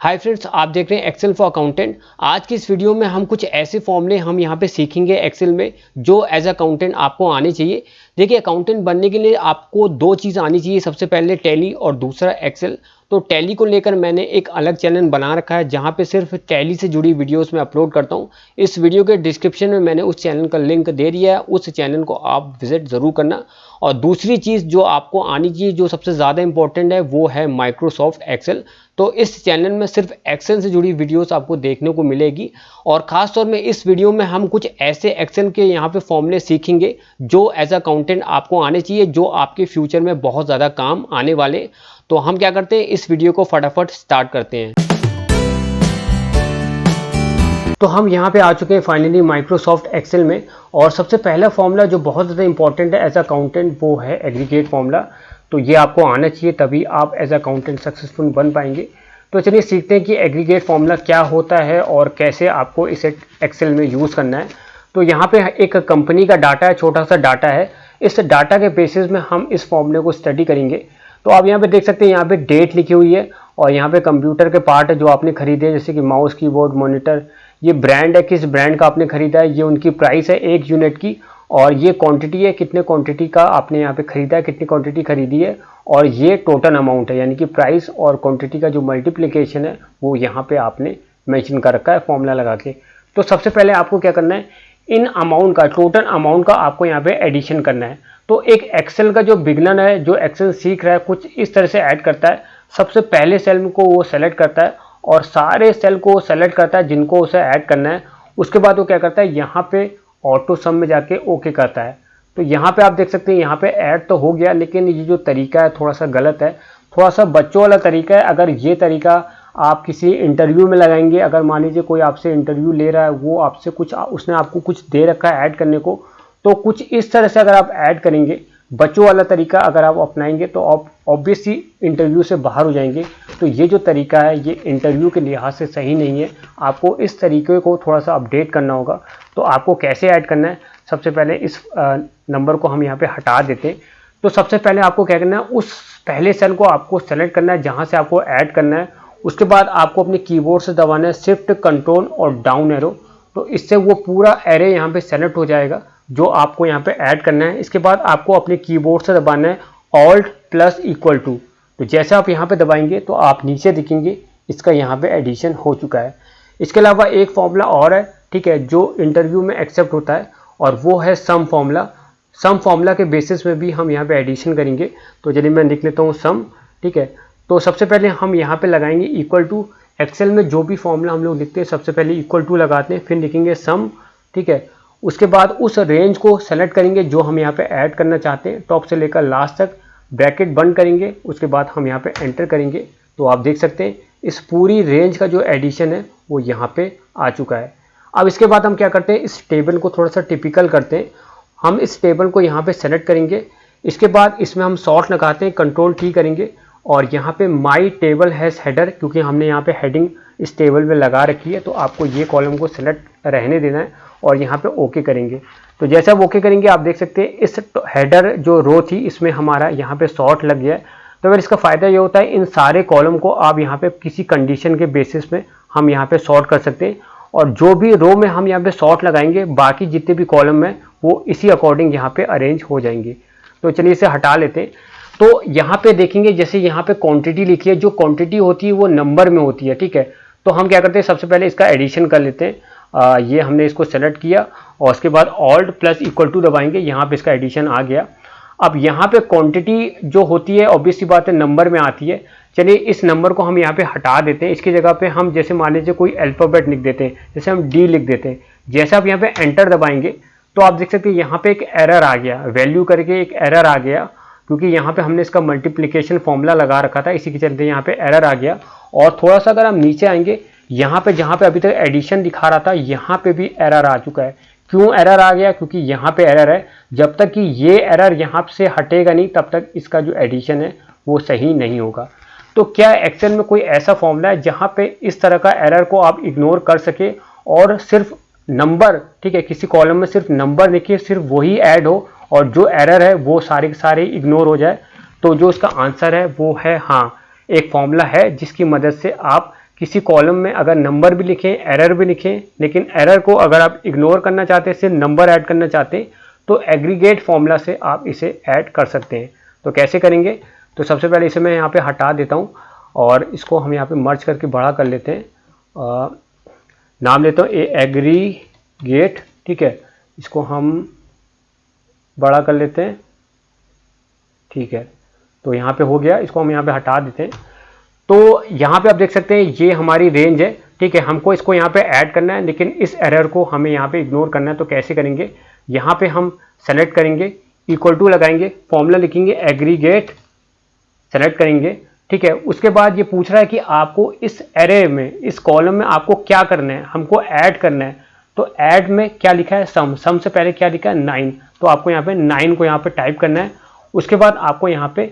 Hi friends, आप देख रहे हैं एक्सेल फॉर अकाउंटेंट। आज की इस वीडियो में हम कुछ ऐसे फॉर्मूले हम यहाँ पे सीखेंगे एक्सेल में जो एज अकाउंटेंट आपको आने चाहिए। देखिए, अकाउंटेंट बनने के लिए आपको दो चीज़ आनी चाहिए, सबसे पहले टैली और दूसरा एक्सेल। तो टैली को लेकर मैंने एक अलग चैनल बना रखा है जहाँ पे सिर्फ टैली से जुड़ी वीडियोस में अपलोड करता हूँ। इस वीडियो के डिस्क्रिप्शन में मैंने उस चैनल का लिंक दे दिया है, उस चैनल को आप विजिट ज़रूर करना। और दूसरी चीज़ जो आपको आनी चाहिए, जो सबसे ज़्यादा इंपॉर्टेंट है, वो है माइक्रोसॉफ्ट एक्सेल। तो इस चैनल में सिर्फ एक्सेल से जुड़ी वीडियोस आपको देखने को मिलेगी। और ख़ास तौर में इस वीडियो में हम कुछ ऐसे एक्सेल के यहाँ पे फॉर्मूले सीखेंगे जो एज अकाउंटेंट आपको आने चाहिए, जो आपके फ्यूचर में बहुत ज़्यादा काम आने वाले। तो हम क्या करते हैं, इस वीडियो को फटाफट स्टार्ट करते हैं। तो हम यहाँ पे आ चुके हैं फाइनली माइक्रोसॉफ्ट एक्सेल में। और सबसे पहला फॉर्मूला जो बहुत ज़्यादा इंपॉर्टेंट है एज अकाउंटेंट, वो है एग्रीगेट फॉर्मूला। तो ये आपको आना चाहिए, तभी आप एज अकाउंटेंट सक्सेसफुल बन पाएंगे। तो चलिए सीखते हैं कि एग्रीगेट फॉर्मूला क्या होता है और कैसे आपको इसे एक्सेल में यूज़ करना है। तो यहाँ पे एक कंपनी का डाटा है, छोटा सा डाटा है। इस डाटा के बेसिस में हम इस फॉर्मूले को स्टडी करेंगे। तो आप यहाँ पे देख सकते हैं, यहाँ पे डेट लिखी हुई है और यहाँ पे कंप्यूटर के पार्ट है जो आपने खरीदे, जैसे कि माउस, कीबोर्ड, मॉनिटर। ये ब्रांड है, किस ब्रांड का आपने खरीदा है, ये उनकी प्राइस है 1 यूनिट की। और ये क्वांटिटी है, कितने क्वांटिटी का आपने यहाँ पे खरीदा है, कितनी क्वांटिटी खरीदी है। और ये टोटल अमाउंट है, यानी कि प्राइस और क्वांटिटी का जो मल्टीप्लिकेशन है वो यहाँ पे आपने मेंशन कर रखा है फॉर्मूला लगा के। तो सबसे पहले आपको क्या करना है, इन अमाउंट का, टोटल अमाउंट का आपको यहाँ पे एडिशन करना है। तो एक एक्सेल का जो बिगनर है, जो एक्सेल सीख रहा है, कुछ इस तरह से ऐड करता है। सबसे पहले सेल को वो सेलेक्ट करता है और सारे सेल को सेलेक्ट करता है जिनको उसे ऐड करना है। उसके बाद वो क्या करता है, यहाँ पे ऑटो सम में जाके ओके करता है। तो यहाँ पे आप देख सकते हैं, यहाँ पे ऐड तो हो गया, लेकिन ये जो तरीका है थोड़ा सा गलत है, थोड़ा सा बच्चों वाला तरीका है। अगर ये तरीका आप किसी इंटरव्यू में लगाएंगे, अगर मान लीजिए कोई आपसे इंटरव्यू ले रहा है, वो आपसे कुछ, उसने आपको कुछ दे रखा है ऐड करने को, तो कुछ इस तरह से अगर आप ऐड करेंगे, बच्चों वाला तरीका अगर आप अपनाएंगे, तो आप ऑब्वियसली इंटरव्यू से बाहर हो जाएंगे। तो ये जो तरीका है ये इंटरव्यू के लिहाज से सही नहीं है। आपको इस तरीके को थोड़ा सा अपडेट करना होगा। तो आपको कैसे ऐड करना है, सबसे पहले इस नंबर को हम यहाँ पे हटा देते हैं। तो सबसे पहले आपको क्या करना है, उस पहले सेल को आपको सेलेक्ट करना है जहाँ से आपको ऐड करना है। उसके बाद आपको अपने कीबोर्ड से दबाना है शिफ्ट, कंट्रोल और डाउन एरो। तो इससे वो पूरा एरे यहाँ पे सेलेक्ट हो जाएगा जो आपको यहाँ पे ऐड करना है। इसके बाद आपको अपने कीबोर्ड से दबाना है ऑल्ट प्लस इक्वल टू। तो जैसे आप यहाँ पे दबाएंगे तो आप नीचे दिखेंगे, इसका यहाँ पे एडिशन हो चुका है। इसके अलावा एक फॉर्मूला और है, ठीक है, जो इंटरव्यू में एक्सेप्ट होता है, और वो है सम फॉर्मूला। सम फॉर्मूला के बेसिस में भी हम यहाँ पे एडिशन करेंगे। तो चलिए मैं लिख लेता हूँ सम, ठीक है। तो सबसे पहले हम यहाँ पे लगाएंगे इक्वल टू। एक्सेल में जो भी फॉर्मूला हम लोग लिखते हैं सबसे पहले इक्वल टू लगाते हैं, फिर लिखेंगे सम, ठीक है। उसके बाद उस रेंज को सेलेक्ट करेंगे जो हम यहाँ पे ऐड करना चाहते हैं, टॉप से लेकर लास्ट तक, ब्रैकेट बंद करेंगे। उसके बाद हम यहाँ पे एंटर करेंगे। तो आप देख सकते हैं इस पूरी रेंज का जो एडिशन है वो यहाँ पे आ चुका है। अब इसके बाद हम क्या करते हैं, इस टेबल को थोड़ा सा टिपिकल करते हैं। हम इस टेबल को यहाँ पे सेलेक्ट करेंगे। इसके बाद इसमें हम सॉर्ट लगाते हैं, कंट्रोल टी करेंगे और यहाँ पे माई टेबल हैज़ हेडर, क्योंकि हमने यहाँ पे हेडिंग इस टेबल में लगा रखी है, तो आपको ये कॉलम को सेलेक्ट रहने देना है और यहाँ पे ओके करेंगे। तो जैसे आप ओके करेंगे आप देख सकते हैं इस हेडर जो रो थी इसमें हमारा यहाँ पे सॉर्ट लग गया है। तो अगर इसका फ़ायदा ये होता है, इन सारे कॉलम को आप यहाँ पे किसी कंडीशन के बेसिस में हम यहाँ पे सॉर्ट कर सकते हैं, और जो भी रो में हम यहाँ पे सॉर्ट लगाएंगे बाकी जितने भी कॉलम हैं वो इसी अकॉर्डिंग यहाँ पे अरेंज हो जाएंगे। तो चलिए इसे हटा लेते हैं। तो यहाँ पे देखेंगे, जैसे यहाँ पे क्वांटिटी लिखी है, जो क्वांटिटी होती है वो नंबर में होती है, ठीक है। तो हम क्या करते हैं, सबसे पहले इसका एडिशन कर लेते हैं। ये हमने इसको सेलेक्ट किया और उसके बाद ऑल्ट प्लस इक्वल टू दबाएंगे, यहाँ पे इसका एडिशन आ गया। अब यहाँ पे क्वांटिटी जो होती है ऑब्वियस सी बात है नंबर में आती है। चलिए इस नंबर को हम यहाँ पे हटा देते हैं। इसकी जगह पे हम जैसे मान लीजिए कोई अल्फ़ाबेट लिख देते हैं, जैसे हम डी लिख देते हैं। जैसे आप यहाँ पे एंटर दबाएंगे तो आप देख सकते हैं यहाँ पे एक एरर आ गया, वैल्यू करके एक एरर आ गया, क्योंकि यहाँ पे हमने इसका मल्टीप्लिकेशन फॉर्मूला लगा रखा था, इसी के चलते यहाँ पे एरर आ गया। और थोड़ा सा अगर हम नीचे आएंगे, यहाँ पे जहाँ पे अभी तक एडिशन दिखा रहा था यहाँ पे भी एरर आ चुका है। क्यों एरर आ गया, क्योंकि यहाँ पे एरर है। जब तक कि ये एरर यहाँ से हटेगा नहीं तब तक इसका जो एडिशन है वो सही नहीं होगा। तो क्या एक्सेल में कोई ऐसा फॉर्मूला है जहाँ पे इस तरह का एरर को आप इग्नोर कर सके और सिर्फ नंबर, ठीक है, किसी कॉलम में सिर्फ नंबर देखिए, सिर्फ वही ऐड हो और जो एरर है वो सारे के सारे इग्नोर हो जाए? तो जो इसका आंसर है वो है हाँ, एक फॉर्मूला है जिसकी मदद से आप किसी कॉलम में अगर नंबर भी लिखें, एरर भी लिखें, लेकिन एरर को अगर आप इग्नोर करना चाहते हैं, सिर्फ नंबर ऐड करना चाहते हैं, तो एग्रीगेट फॉर्मूला से आप इसे ऐड कर सकते हैं। तो कैसे करेंगे? तो सबसे पहले इसे मैं यहाँ पे हटा देता हूँ और इसको हम यहाँ पे मर्ज करके बड़ा कर लेते हैं। नाम लेता हूँ एग्रीगेट, ठीक है, इसको हम बड़ा कर लेते हैं, ठीक है। तो यहाँ पे हो गया, इसको हम यहाँ पे हटा देते हैं। तो यहाँ पे आप देख सकते हैं ये हमारी रेंज है, ठीक है। हमको इसको यहाँ पे ऐड करना है, लेकिन इस एरर को हमें यहाँ पे इग्नोर करना है। तो कैसे करेंगे? यहाँ पे हम सेलेक्ट करेंगे, इक्वल टू लगाएंगे, फॉर्मूला लिखेंगे एग्रीगेट, सेलेक्ट करेंगे, ठीक है। उसके बाद ये पूछ रहा है कि आपको इस एरे में, इस कॉलम में आपको क्या करना है, हमको ऐड करना है। तो ऐड में क्या लिखा है? सम से पहले क्या लिखा है? 9। तो आपको यहाँ पे 9 को यहाँ पे टाइप करना है। उसके बाद आपको यहाँ पे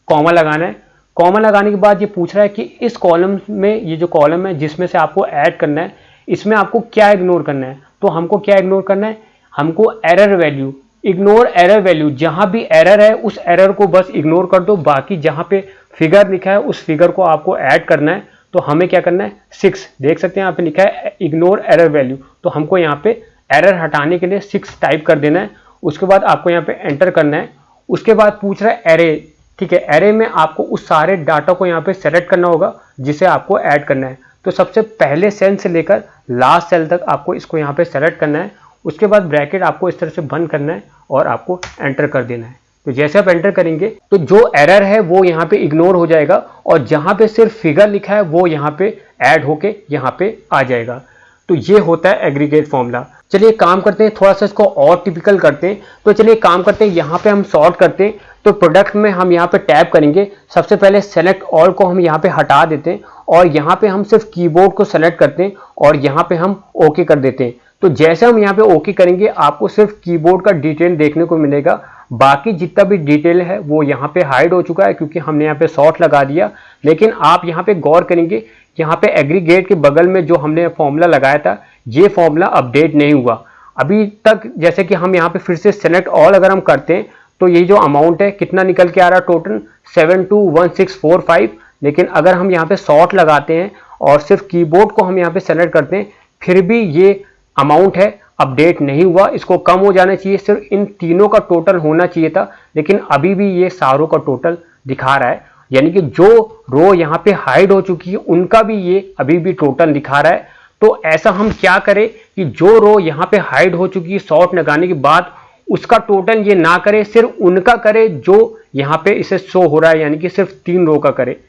कॉमा लगाना है। कॉमा लगाने के बाद ये पूछ रहा है कि इस कॉलम में, ये जो कॉलम है जिसमें से आपको ऐड करना है, इसमें आपको क्या इग्नोर करना है। तो हमको क्या इग्नोर करना है? हमको error value, ignore error value. जहां भी एरर है उस एरर को बस इग्नोर कर दो, बाकी जहां पे फिगर लिखा है उस फिगर को आपको ऐड करना है। तो हमें क्या करना है? 6, देख सकते हैं यहाँ पे लिखा है इग्नोर एरर वैल्यू। तो हमको यहाँ पे एरर हटाने के लिए 6 टाइप कर देना है। उसके बाद आपको यहाँ पे एंटर करना है। उसके बाद पूछ रहा है एरे, ठीक है। एरे में आपको उस सारे डाटा को यहाँ पे सेलेक्ट करना होगा जिसे आपको ऐड करना है। तो सबसे पहले सेल से लेकर लास्ट सेल तक आपको इसको यहाँ पे सेलेक्ट करना है। उसके बाद ब्रैकेट आपको इस तरह से बंद करना है और आपको एंटर कर देना है। तो जैसे आप एंटर करेंगे तो जो एरर है वो यहाँ पे इग्नोर हो जाएगा और जहाँ पे सिर्फ फिगर लिखा है वो यहाँ पे ऐड होके यहाँ पे आ जाएगा। तो ये होता है एग्रीगेट फॉर्मूला। चलिए काम करते हैं, थोड़ा सा इसको और टिपिकल करते हैं। तो चलिए काम करते हैं, यहाँ पे हम सॉर्ट करते हैं। तो प्रोडक्ट में हम यहाँ पे टैप करेंगे, सबसे पहले सेलेक्ट ऑल को हम यहाँ पे हटा देते हैं और यहाँ पे हम सिर्फ कीबोर्ड को सेलेक्ट करते हैं और यहाँ पे हम ओके कर देते हैं। तो जैसे हम यहाँ पे ओके करेंगे आपको सिर्फ कीबोर्ड का डिटेल देखने को मिलेगा, बाकी जितना भी डिटेल है वो यहाँ पे हाइड हो चुका है क्योंकि हमने यहाँ पे सॉर्ट लगा दिया। लेकिन आप यहाँ पे गौर करेंगे, यहाँ पे एग्रीगेट के बगल में जो हमने फॉर्मूला लगाया था ये फॉर्मूला अपडेट नहीं हुआ अभी तक। जैसे कि हम यहाँ पे फिर से सेलेक्ट ऑल अगर हम करते हैं तो ये जो अमाउंट है कितना निकल के आ रहा है? टोटल 721645। लेकिन अगर हम यहाँ पे सॉर्ट लगाते हैं और सिर्फ कीबोर्ड को हम यहाँ पे सेलेक्ट करते हैं फिर भी ये अमाउंट है अपडेट नहीं हुआ। इसको कम हो जाना चाहिए, सिर्फ इन तीनों का टोटल होना चाहिए था, लेकिन अभी भी ये सारों का टोटल दिखा रहा है। यानी कि जो रो यहाँ पे हाइड हो चुकी है उनका भी ये अभी भी टोटल दिखा रहा है। तो ऐसा हम क्या करें कि जो रो यहाँ पे हाइड हो चुकी है सॉर्ट लगाने के बाद उसका टोटल ये ना करे, सिर्फ उनका करे जो यहाँ पे इसे शो हो रहा है, यानी कि सिर्फ 3 रो का करे।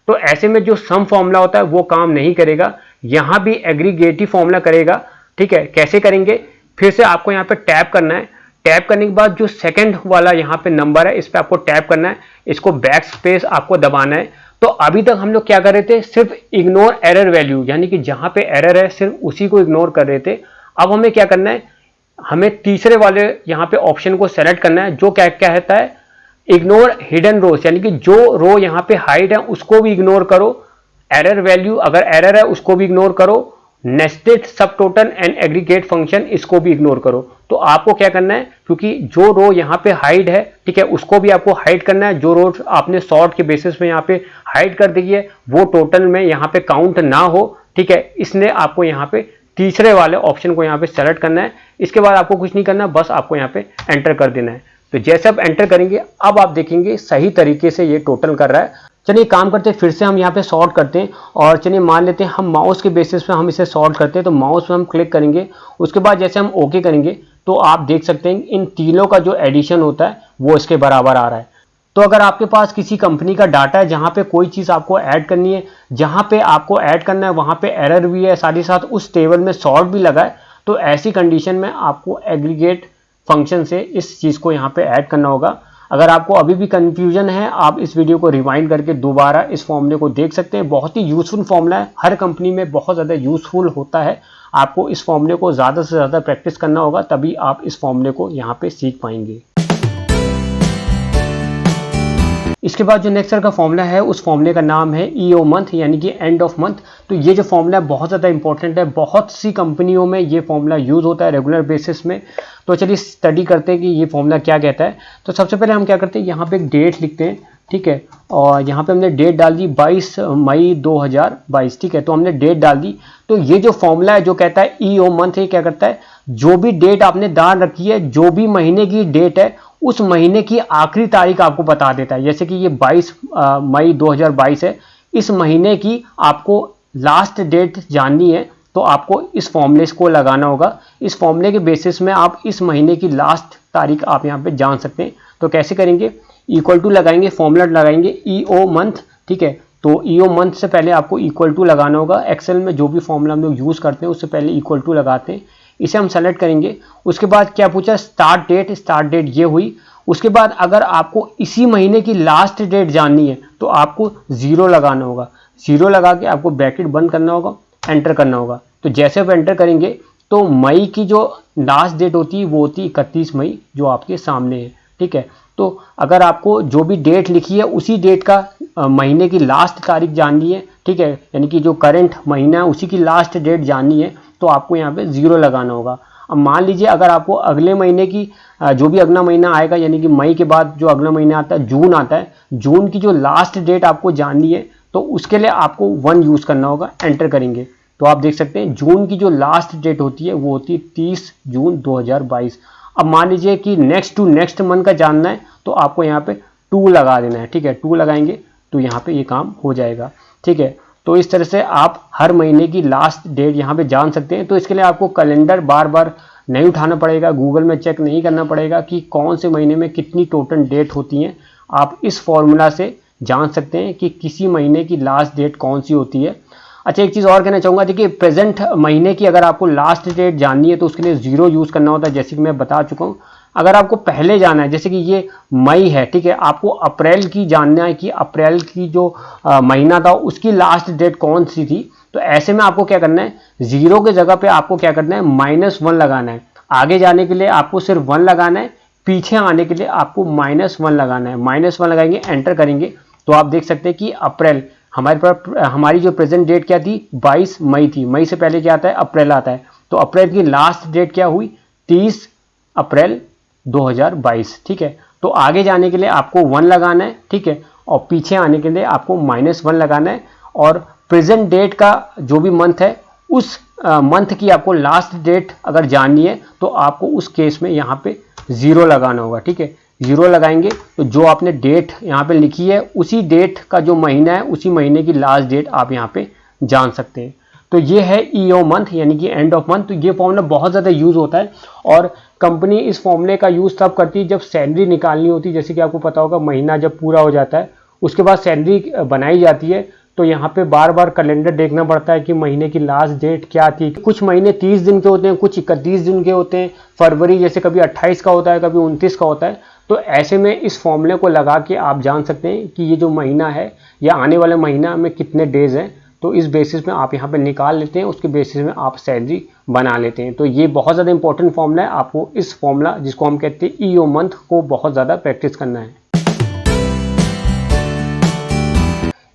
तो ऐसे में जो सम फॉर्मूला होता है वो काम नहीं करेगा, यहाँ भी एग्रीगेटिव फॉर्मूला करेगा, ठीक है। कैसे करेंगे? फिर से आपको यहाँ पे टैप करना है। टैप करने के बाद जो सेकंड वाला यहाँ पे नंबर है इस पे आपको टैप करना है, इसको बैक स्पेस आपको दबाना है। तो अभी तक हम लोग क्या कर रहे थे? सिर्फ इग्नोर एरर वैल्यू, यानी कि जहां पे एरर है सिर्फ उसी को इग्नोर कर रहे थे। अब हमें क्या करना है? हमें तीसरे वाले यहाँ पे ऑप्शन को सेलेक्ट करना है जो क्या कहता है इग्नोर हिडन रोज, यानी कि जो रो यहाँ पे हाइड है उसको भी इग्नोर करो, एरर वैल्यू अगर एरर है उसको भी इग्नोर करो, नेस्टेड सब टोटल एंड एग्रीगेट फंक्शन इसको भी इग्नोर करो। तो आपको क्या करना है, क्योंकि जो रो यहाँ पे हाइड है, ठीक है, उसको भी आपको हाइड करना है। जो रो आपने सॉर्ट के बेसिस में यहाँ पे हाइड कर दी है वो टोटल में यहाँ पे काउंट ना हो, ठीक है, इसलिए आपको यहाँ पे तीसरे वाले ऑप्शन को यहाँ पे सेलेक्ट करना है। इसके बाद आपको कुछ नहीं करना, बस आपको यहाँ पे एंटर कर देना है। तो जैसे आप एंटर करेंगे अब आप देखेंगे सही तरीके से ये टोटल कर रहा है। चलिए काम करते हैं, फिर से हम यहाँ पे सॉर्ट करते हैं और चलिए मान लेते हैं हम माउस के बेसिस पे हम इसे सॉर्ट करते हैं। तो माउस पे हम क्लिक करेंगे, उसके बाद जैसे हम ओके करेंगे तो आप देख सकते हैं इन तीनों का जो एडिशन होता है वो इसके बराबर आ रहा है। तो अगर आपके पास किसी कंपनी का डाटा है जहाँ पे कोई चीज़ आपको ऐड करनी है, जहाँ पे आपको ऐड करना है वहाँ पे एरर भी है, साथ ही साथ उस टेबल में सॉर्ट भी लगा है, तो ऐसी कंडीशन में आपको एग्रीगेट फंक्शन से इस चीज़ को यहाँ पे ऐड करना होगा। अगर आपको अभी भी कंफ्यूजन है आप इस वीडियो को रिवाइंड करके दोबारा इस फॉर्मूले को देख सकते हैं। बहुत ही यूजफुल फॉर्मूला है, हर कंपनी में बहुत ज़्यादा यूजफुल होता है। आपको इस फॉर्मूले को ज़्यादा से ज़्यादा प्रैक्टिस करना होगा, तभी आप इस फॉर्मूले को यहाँ पे सीख पाएंगे। इसके बाद जो नेक्स्ट का फॉर्मूला है उस फॉर्मूले का नाम है ईओ मंथ, यानी कि एंड ऑफ मंथ। तो ये जो फॉर्मूला है बहुत ज़्यादा इंपॉर्टेंट है, बहुत सी कंपनियों में ये फॉर्मूला यूज़ होता है रेगुलर बेसिस में। तो चलिए स्टडी करते हैं कि ये फॉर्मूला क्या कहता है। तो सबसे पहले हम क्या करते हैं, यहाँ पे एक डेट लिखते हैं ठीक है। और यहाँ पे हमने डेट डाल दी 22 मई 2022, ठीक है। तो हमने डेट डाल दी। तो ये जो फॉर्मूला है जो कहता है ईओ मंथ, ये क्या करता है, जो भी डेट आपने डाल रखी है, जो भी महीने की डेट है, उस महीने की आखिरी तारीख आपको बता देता है। जैसे कि ये 22 मई 2022 है, इस महीने की आपको लास्ट डेट जाननी है तो आपको इस फॉर्मूले को लगाना होगा। इस फॉर्मूले के बेसिस में आप इस महीने की लास्ट तारीख आप यहाँ पे जान सकते हैं। तो कैसे करेंगे, इक्वल टू लगाएंगे, फॉर्मूला लगाएंगे ईओ मंथ, ठीक है। तो ईओ मंथ से पहले आपको इक्वल टू लगाना होगा। एक्सेल में जो भी फॉर्मूला हम लोग यूज़ करते हैं उससे पहले इक्वल टू लगाते हैं। इसे हम सेलेक्ट करेंगे। उसके बाद क्या पूछा, स्टार्ट डेट, स्टार्ट डेट ये हुई। उसके बाद अगर आपको इसी महीने की लास्ट डेट जाननी है तो आपको 0 लगाना होगा। 0 लगा के आपको ब्रैकेट बंद करना होगा, एंटर करना होगा। तो जैसे आप एंटर करेंगे तो मई की जो लास्ट डेट होती है वो होती है 31 मई, जो आपके सामने है, ठीक है। तो अगर आपको जो भी डेट लिखी है उसी डेट का महीने की लास्ट तारीख जाननी है, ठीक है, यानी कि जो करंट महीना है उसी की लास्ट डेट जाननी है, तो आपको यहाँ पे 0 लगाना होगा। अब मान लीजिए अगर आपको अगले महीने की जो भी अगला महीना आएगा, यानी कि मई के बाद जो अगला महीना आता है जून आता है, जून की जो लास्ट डेट आपको जाननी है तो उसके लिए आपको 1 यूज़ करना होगा, एंटर करेंगे। तो आप देख सकते हैं जून की जो लास्ट डेट होती है वो होती है 30 जून 2022। अब मान लीजिए कि नेक्स्ट टू नेक्स्ट मंथ का जानना है तो आपको यहाँ पे 2 लगा देना है, ठीक है। 2 लगाएंगे तो यहाँ पे ये काम हो जाएगा, ठीक है। तो इस तरह से आप हर महीने की लास्ट डेट यहाँ पे जान सकते हैं। तो इसके लिए आपको कैलेंडर बार बार नहीं उठाना पड़ेगा, गूगल में चेक नहीं करना पड़ेगा कि कौन से महीने में कितनी टोटल डेट होती हैं। आप इस फॉर्मूला से जान सकते हैं कि किसी महीने की लास्ट डेट कौन सी होती है। अच्छा, एक चीज़ और कहना चाहूँगा, देखिए प्रेजेंट महीने की अगर आपको लास्ट डेट जाननी है तो उसके लिए 0 यूज़ करना होता है, जैसे कि मैं बता चुका हूँ। अगर आपको पहले जाना है, जैसे कि ये मई है, ठीक है, आपको अप्रैल की जानना है कि अप्रैल की जो महीना था उसकी लास्ट डेट कौन सी थी, तो ऐसे में आपको क्या करना है, 0 के जगह पे आपको क्या करना है, -1 लगाना है। आगे जाने के लिए आपको सिर्फ 1 लगाना है, पीछे आने के लिए आपको -1 लगाना है। -1 लगाएंगे, एंटर करेंगे तो आप देख सकते हैं कि अप्रैल हमारी जो प्रेजेंट डेट क्या थी, 22 मई थी। मई से पहले क्या आता है, अप्रैल आता है। तो अप्रैल की लास्ट डेट क्या हुई, 30 अप्रैल 2022, ठीक है। तो आगे जाने के लिए आपको 1 लगाना है, ठीक है, और पीछे आने के लिए आपको -1 लगाना है। और प्रेजेंट डेट का जो भी मंथ है उस मंथ की आपको लास्ट डेट अगर जाननी है तो आपको उस केस में यहाँ पे 0 लगाना होगा, ठीक है। 0 लगाएंगे तो जो आपने डेट यहाँ पे लिखी है उसी डेट का जो महीना है उसी महीने की लास्ट डेट आप यहाँ पे जान सकते हैं। तो ये है ईओ मंथ, यानी कि एंड ऑफ मंथ। तो ये फॉर्मूला बहुत ज़्यादा यूज़ होता है और कंपनी इस फॉर्मूले का यूज़ तब करती है जब सैलरी निकालनी होती है। जैसे कि आपको पता होगा महीना जब पूरा हो जाता है उसके बाद सैलरी बनाई जाती है, तो यहाँ पे बार बार कैलेंडर देखना पड़ता है कि महीने की लास्ट डेट क्या थी। कुछ महीने 30 दिन के होते हैं, कुछ 31 दिन के होते हैं। फरवरी जैसे कभी 28 का होता है, कभी 29 का होता है। तो ऐसे में इस फॉर्मूले को लगा के आप जान सकते हैं कि ये जो महीना है या आने वाले महीना में कितने डेज हैं। तो इस बेसिस में आप यहाँ पे निकाल लेते हैं, उसके बेसिस में आप सैलरी बना लेते हैं। तो ये बहुत ज़्यादा इंपॉर्टेंट फॉर्मूला है। आपको इस फॉर्मूला जिसको हम कहते हैं ईओ मंथ को बहुत ज़्यादा प्रैक्टिस करना है।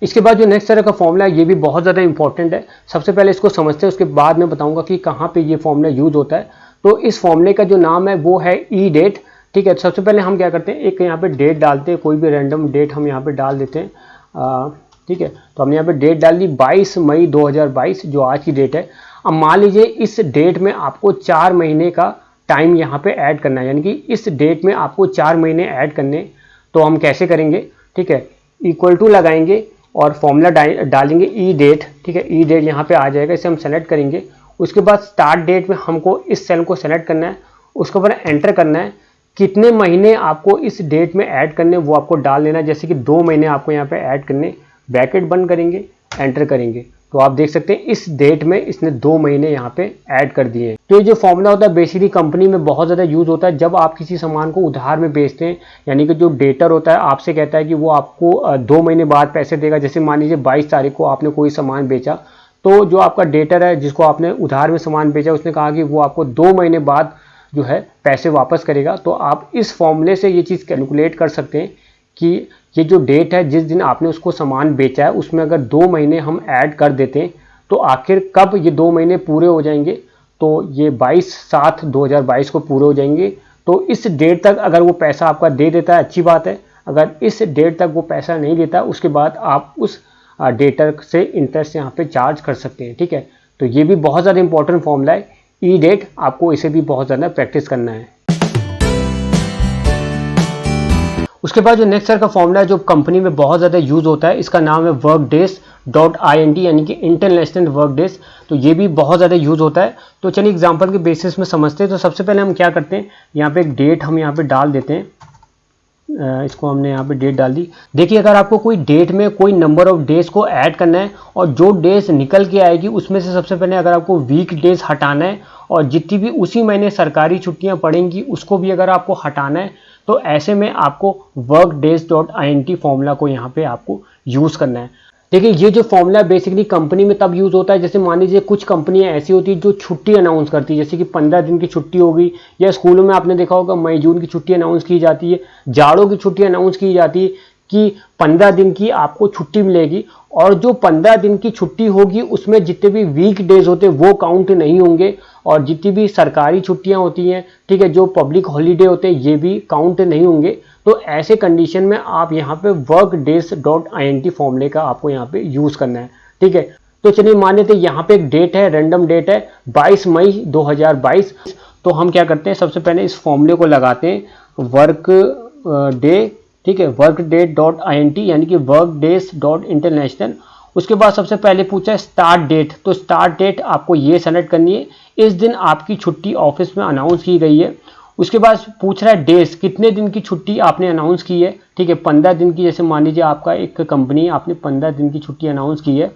इसके बाद जो नेक्स्ट तरह का फॉर्मूला है ये भी बहुत ज़्यादा इंपॉर्टेंट है। सबसे पहले इसको समझते हैं, उसके बाद मैं बताऊंगा कि कहाँ पे ये फॉर्मूला यूज होता है। तो इस फॉर्मूले का जो नाम है वो है ई डेट, ठीक है। सबसे पहले हम क्या करते हैं, एक यहाँ पे डेट डालते हैं, कोई भी रैंडम डेट हम यहाँ पे डाल देते हैं, ठीक है। तो हमने यहाँ पे डेट डाल दी 22 मई 2022, जो आज की डेट है। अब मान लीजिए इस डेट में आपको 4 महीने का टाइम यहाँ पे ऐड करना है, यानी कि इस डेट में आपको 4 महीने ऐड करने। तो हम कैसे करेंगे, ठीक है, इक्वल टू लगाएंगे और फॉर्मूला डालेंगे ई डेट, ठीक है। ई डेट यहाँ पे आ जाएगा, इसे हम सेलेक्ट करेंगे। उसके बाद स्टार्ट डेट में हमको इस सेल को सेलेक्ट करना है, उसके ऊपर एंटर करना है। कितने महीने आपको इस डेट में ऐड करने वो आपको डाल देना है। जैसे कि 2 महीने आपको यहाँ पे ऐड करने, ब्रैकेट बंद करेंगे, एंटर करेंगे तो आप देख सकते हैं इस डेट में इसने 2 महीने यहाँ पे ऐड कर दिए हैं। तो ये जो फॉर्मूला होता है बेसिकली कंपनी में बहुत ज़्यादा यूज होता है जब आप किसी सामान को उधार में बेचते हैं। यानी कि जो डेटर होता है आपसे कहता है कि वो आपको 2 महीने बाद पैसे देगा। जैसे मान लीजिए 22 तारीख को आपने कोई सामान बेचा, तो जो आपका डेटर है जिसको आपने उधार में सामान बेचा उसने कहा कि वो आपको 2 महीने बाद जो है पैसे वापस करेगा। तो आप इस फॉर्मूले से ये चीज़ कैलकुलेट कर सकते हैं कि ये जो डेट है जिस दिन आपने उसको सामान बेचा है उसमें अगर 2 महीने हम ऐड कर देते हैं तो आखिर कब ये 2 महीने पूरे हो जाएंगे। तो ये 22/7/2022 को पूरे हो जाएंगे। तो इस डेट तक अगर वो पैसा आपका दे देता है अच्छी बात है, अगर इस डेट तक वो पैसा नहीं देता उसके बाद आप उस डेटर से इंटरेस्ट यहाँ पे चार्ज कर सकते हैं। ठीक है, तो ये भी बहुत ज़्यादा इंपॉर्टेंट फॉर्मूला है। ई डेट आपको इसे भी बहुत ज़्यादा प्रैक्टिस करना है। उसके बाद जो नेक्स्ट सर का फॉर्मूला है जो कंपनी में बहुत ज़्यादा यूज़ होता है, इसका नाम है workdays.int यानी कि इंटरनेशनल वर्क डेज। तो ये भी बहुत ज़्यादा यूज़ होता है। तो चलिए एग्जांपल के बेसिस में समझते हैं। तो सबसे पहले हम क्या करते हैं, यहाँ पे एक डेट हम यहाँ पे डाल देते हैं। इसको हमने यहाँ पे डेट डाल दी। देखिए अगर आपको कोई डेट में कोई नंबर ऑफ डेज को ऐड करना है और जो डेज निकल के आएगी उसमें से सबसे पहले अगर आपको वीक डेज हटाना है और जितनी भी उसी महीने सरकारी छुट्टियां पड़ेंगी उसको भी अगर आपको हटाना है, तो ऐसे में आपको workdays.int फॉर्मूला को यहाँ पे आपको यूज़ करना है। देखिए ये जो फॉर्मूला बेसिकली कंपनी में तब यूज़ होता है जैसे मान लीजिए कुछ कंपनियां ऐसी होती है जो छुट्टी अनाउंस करती है, जैसे कि 15 दिन की छुट्टी होगी, या स्कूलों में आपने देखा होगा मई जून की छुट्टी अनाउंस की जाती है, जाड़ों की छुट्टी अनाउंस की जाती है कि 15 दिन की आपको छुट्टी मिलेगी। और जो 15 दिन की छुट्टी होगी उसमें जितने भी वीक डेज होते हैं वो काउंट नहीं होंगे, और जितनी भी सरकारी छुट्टियां होती हैं, ठीक है, जो पब्लिक हॉलीडे होते हैं ये भी काउंट नहीं होंगे। तो ऐसे कंडीशन में आप यहाँ पे workdays.int फॉर्मूले का आपको यहाँ पे यूज़ करना है। ठीक है, तो चलिए मान लेते हैं यहाँ पे एक डेट है, रैंडम डेट है 22 मई 2022। तो हम क्या करते हैं, सबसे पहले इस फॉर्मूले को लगाते हैं वर्क डे, ठीक है, workday.int यानी कि workdays.international। उसके बाद सबसे पहले पूछा है स्टार्ट डेट। तो स्टार्ट डेट आपको ये सेलेक्ट करनी है, इस दिन आपकी छुट्टी ऑफिस में अनाउंस की गई है। उसके बाद पूछ रहा है डेज, कितने दिन की छुट्टी आपने अनाउंस की है। ठीक है, 15 दिन की, जैसे मान लीजिए आपका एक कंपनी आपने 15 दिन की छुट्टी अनाउंस की है।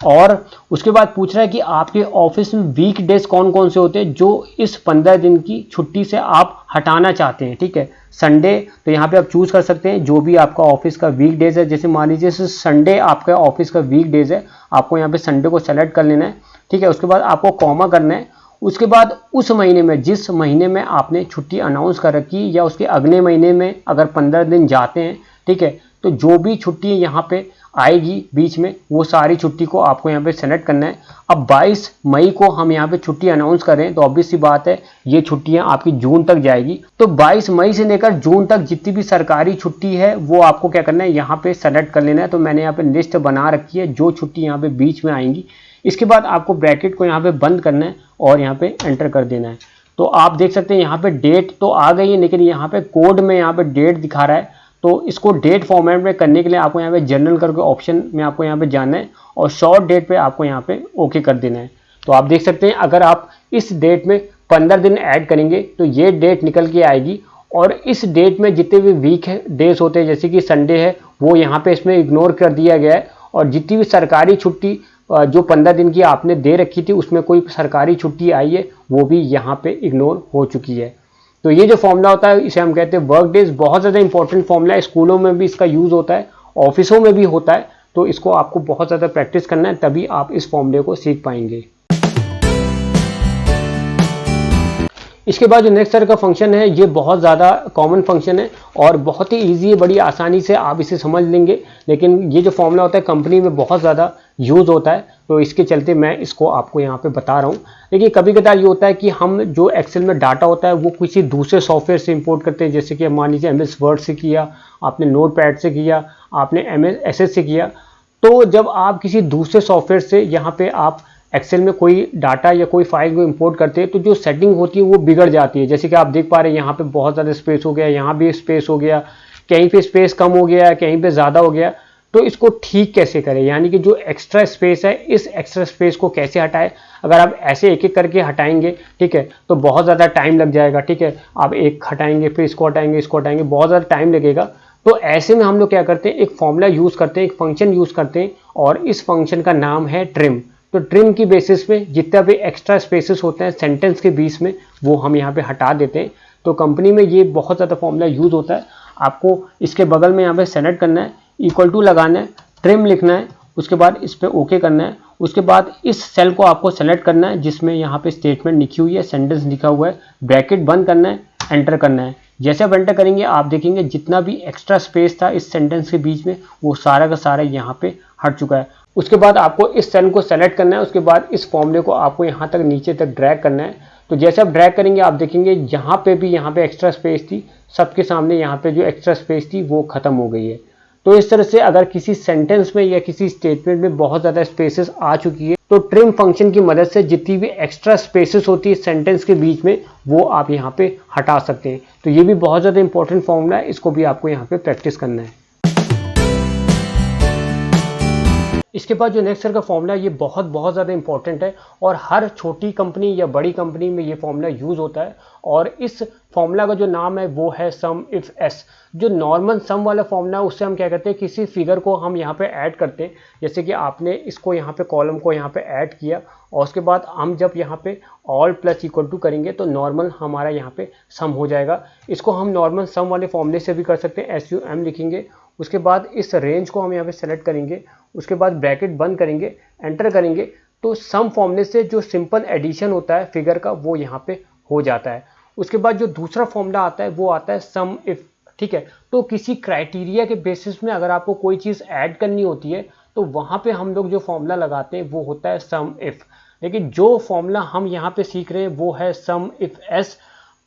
और उसके बाद पूछ रहा है कि आपके ऑफिस में वीक डेज कौन कौन से होते हैं जो इस 15 दिन की छुट्टी से आप हटाना चाहते हैं। ठीक है, संडे, तो यहाँ पे आप चूज कर सकते हैं जो भी आपका ऑफिस का वीक डेज है। जैसे मान लीजिए संडे आपका ऑफिस का वीक डेज है, आपको यहाँ पे संडे को सेलेक्ट कर लेना है। ठीक है, उसके बाद आपको कॉमा करना है। उसके बाद उस महीने में, जिस महीने में आपने छुट्टी अनाउंस कर रखी या उसके अगले महीने में अगर 15 दिन जाते हैं, ठीक है, तो जो भी छुट्टी यहाँ पे आएगी बीच में वो सारी छुट्टी को आपको यहाँ पे सेलेक्ट करना है। अब 22 मई को हम यहाँ पे छुट्टी अनाउंस कर रहे हैं, तो ऑब्वियस सी बात है ये छुट्टियाँ आपकी जून तक जाएगी। तो 22 मई से लेकर जून तक जितनी भी सरकारी छुट्टी है वो आपको क्या करना है, यहाँ पे सेलेक्ट कर लेना है। तो मैंने यहाँ पे लिस्ट बना रखी है जो छुट्टी यहाँ पे बीच में आएंगी। इसके बाद आपको ब्रैकेट को यहाँ पे बंद करना है और यहाँ पे एंटर कर देना है। तो आप देख सकते हैं यहाँ पे डेट तो आ गई है, लेकिन यहाँ पे कोड में यहाँ पे डेट दिखा रहा है। तो इसको डेट फॉर्मेट में करने के लिए आपको यहाँ पे जनरल करके ऑप्शन में आपको यहाँ पे जाना है और शॉर्ट डेट पे आपको यहाँ पे ओके कर देना है। तो आप देख सकते हैं अगर आप इस डेट में 15 दिन ऐड करेंगे तो ये डेट निकल के आएगी, और इस डेट में जितने भी वीक डेज होते हैं जैसे कि संडे है वो यहाँ पे इसमें इग्नोर कर दिया गया है, और जितनी भी सरकारी छुट्टी जो 15 दिन की आपने दे रखी थी उसमें कोई सरकारी छुट्टी आई है वो भी यहाँ पे इग्नोर हो चुकी है। तो ये जो फॉर्मूला होता है इसे हम कहते हैं वर्क डेज। बहुत ज़्यादा इंपॉर्टेंट फॉर्मूला है, स्कूलों में भी इसका यूज़ होता है, ऑफिसों में भी होता है। तो इसको आपको बहुत ज़्यादा प्रैक्टिस करना है, तभी आप इस फॉर्मूले को सीख पाएंगे। इसके बाद जो नेक्स्ट तरह का फंक्शन है ये बहुत ज़्यादा कॉमन फंक्शन है और बहुत ही ईजी है, बड़ी आसानी से आप इसे समझ लेंगे। लेकिन ये जो फॉर्मूला होता है कंपनी में बहुत ज़्यादा यूज़ होता है, तो इसके चलते मैं इसको आपको यहाँ पे बता रहा हूँ। देखिए कभी कभार ये होता है कि हम जो एक्सेल में डाटा होता है वो किसी दूसरे सॉफ्टवेयर से इंपोर्ट करते हैं, जैसे कि मान लीजिए MS वर्ड से किया, आपने नोटपैड से किया, आपने MS एक्सेस से किया। तो जब आप किसी दूसरे सॉफ्टवेयर से यहाँ पे आप एक्सेल में कोई डाटा या कोई फाइल को इंपोर्ट करते हैं तो जो सेटिंग होती है वो बिगड़ जाती है। जैसे कि आप देख पा रहे हैं यहाँ पे बहुत ज़्यादा स्पेस हो गया, यहाँ भी स्पेस हो गया, कहीं पे स्पेस कम हो गया, कहीं पे ज़्यादा हो गया। तो इसको ठीक कैसे करें, यानी कि जो एक्स्ट्रा स्पेस है इस एक्स्ट्रा स्पेस को कैसे हटाएं। अगर आप ऐसे एक एक करके हटाएंगे, ठीक है, तो बहुत ज़्यादा टाइम लग जाएगा। ठीक है, आप एक हटाएंगे फिर इसको हटाएंगे, इसको हटाएंगे, बहुत ज़्यादा टाइम लगेगा। तो ऐसे में हम लोग क्या करते हैं, एक फॉर्मूला यूज़ करते हैं, एक फंक्शन यूज़ करते हैं, और इस फंक्शन का नाम है ट्रिम। तो ट्रिम की बेसिस में जितना भी एक्स्ट्रा स्पेसेस होते हैं सेंटेंस के बीच में वो हम यहाँ पे हटा देते हैं। तो कंपनी में ये बहुत ज़्यादा फॉर्मूला यूज़ होता है। आपको इसके बगल में यहाँ पे सेलेक्ट करना है, इक्वल टू लगाना है, ट्रिम लिखना है, उसके बाद इस पर ओके करना है। उसके बाद इस सेल को आपको सेलेक्ट करना है जिसमें यहाँ पे स्टेटमेंट लिखी हुई है, सेंटेंस लिखा हुआ है, ब्रैकेट बंद करना है, एंटर करना है। जैसे आप एंटर करेंगे आप देखेंगे जितना भी एक्स्ट्रा स्पेस था इस सेंटेंस के बीच में वो सारा का सारा यहाँ पे हट चुका है। उसके बाद आपको इस सेल को सेलेक्ट करना है, उसके बाद इस फॉर्मूले को आपको यहाँ तक नीचे तक ड्रैग करना है। तो जैसे आप ड्रैग करेंगे आप देखेंगे यहाँ पे भी यहाँ पे एक्स्ट्रा स्पेस थी, सबके सामने यहाँ पे जो एक्स्ट्रा स्पेस थी वो खत्म हो गई है। तो इस तरह से अगर किसी सेंटेंस में या किसी स्टेटमेंट में बहुत ज़्यादा स्पेसेस आ चुकी है तो ट्रिम फंक्शन की मदद से जितनी भी एक्स्ट्रा स्पेसेस होती है सेंटेंस के बीच में वो आप यहाँ पे हटा सकते हैं। तो ये भी बहुत ज़्यादा इंपॉर्टेंट फॉर्मूला है, इसको भी आपको यहाँ पे प्रैक्टिस करना है। इसके बाद जो नेक्स्ट का फॉर्मूला ये बहुत ज़्यादा इंपॉर्टेंट है और हर छोटी कंपनी या बड़ी कंपनी में ये फॉर्मूला यूज़ होता है और इस फॉर्मूला का जो नाम है वो है सम इफ एस। जो नॉर्मल सम वाला फॉर्मूला है उससे हम क्या करते हैं, किसी फिगर को हम यहाँ पे ऐड करते हैं, जैसे कि आपने इसको यहाँ पे कॉलम को यहाँ पे ऐड किया और उसके बाद हम जब यहाँ पे ऑल प्लस इक्वल टू करेंगे तो नॉर्मल हमारा यहाँ पे सम हो जाएगा। इसको हम नॉर्मल सम वाले फॉर्मूले से भी कर सकते हैं, SUM लिखेंगे, उसके बाद इस रेंज को हम यहाँ पे सेलेक्ट करेंगे, उसके बाद ब्रैकेट बंद करेंगे, एंटर करेंगे, तो सम फॉर्मूले से जो सिंपल एडिशन होता है फिगर का वो यहाँ पे हो जाता है। उसके बाद जो दूसरा फॉर्मूला आता है वो आता है सम इफ। ठीक है, तो किसी क्राइटेरिया के बेसिस में अगर आपको कोई चीज़ ऐड करनी होती है तो वहाँ पे हम लोग जो फॉर्मूला लगाते हैं वो होता है सम इफ। लेकिन जो फॉर्मूला हम यहाँ पे सीख रहे हैं वो है सम इफ एस।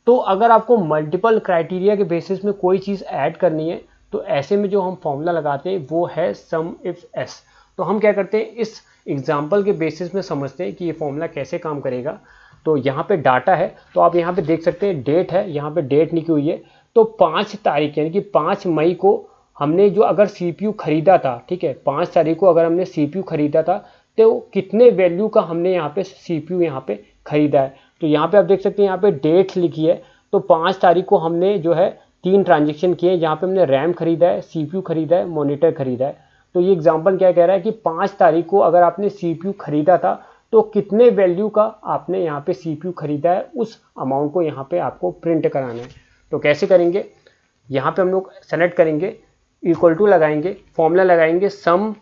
तो अगर आपको मल्टीपल क्राइटेरिया के बेसिस में कोई चीज़ ऐड करनी है तो ऐसे में जो हम फॉर्मूला लगाते हैं वो है सम इफ एस। तो हम क्या करते हैं, इस एग्जाम्पल के बेसिस में समझते हैं कि ये फॉर्मूला कैसे काम करेगा। तो यहाँ पे डाटा है, तो आप यहाँ पे देख सकते हैं डेट है, यहाँ पे डेट लिखी हुई है। तो 5 तारीख यानी कि 5 मई को हमने जो अगर CPU खरीदा था, ठीक है, 5 तारीख को अगर हमने CPU खरीदा था तो कितने वैल्यू का हमने यहाँ पे CPU यहाँ पे खरीदा है। तो यहाँ पे आप देख सकते हैं यहाँ पे डेट लिखी है। तो 5 तारीख को हमने जो है 3 ट्रांजेक्शन किए, जहाँ पे हमने रैम खरीदा है, CPU खरीदा है, मॉनिटर खरीदा है। तो ये एग्जांपल क्या कह रहा है कि 5 तारीख को अगर आपने CPU खरीदा था तो कितने वैल्यू का आपने यहाँ पे CPU खरीदा है, उस अमाउंट को यहाँ पे आपको प्रिंट कराना है। तो कैसे करेंगे, यहाँ पे हम लोग सेलेक्ट करेंगे, इक्वल टू लगाएंगे, फॉर्मूला लगाएंगे सम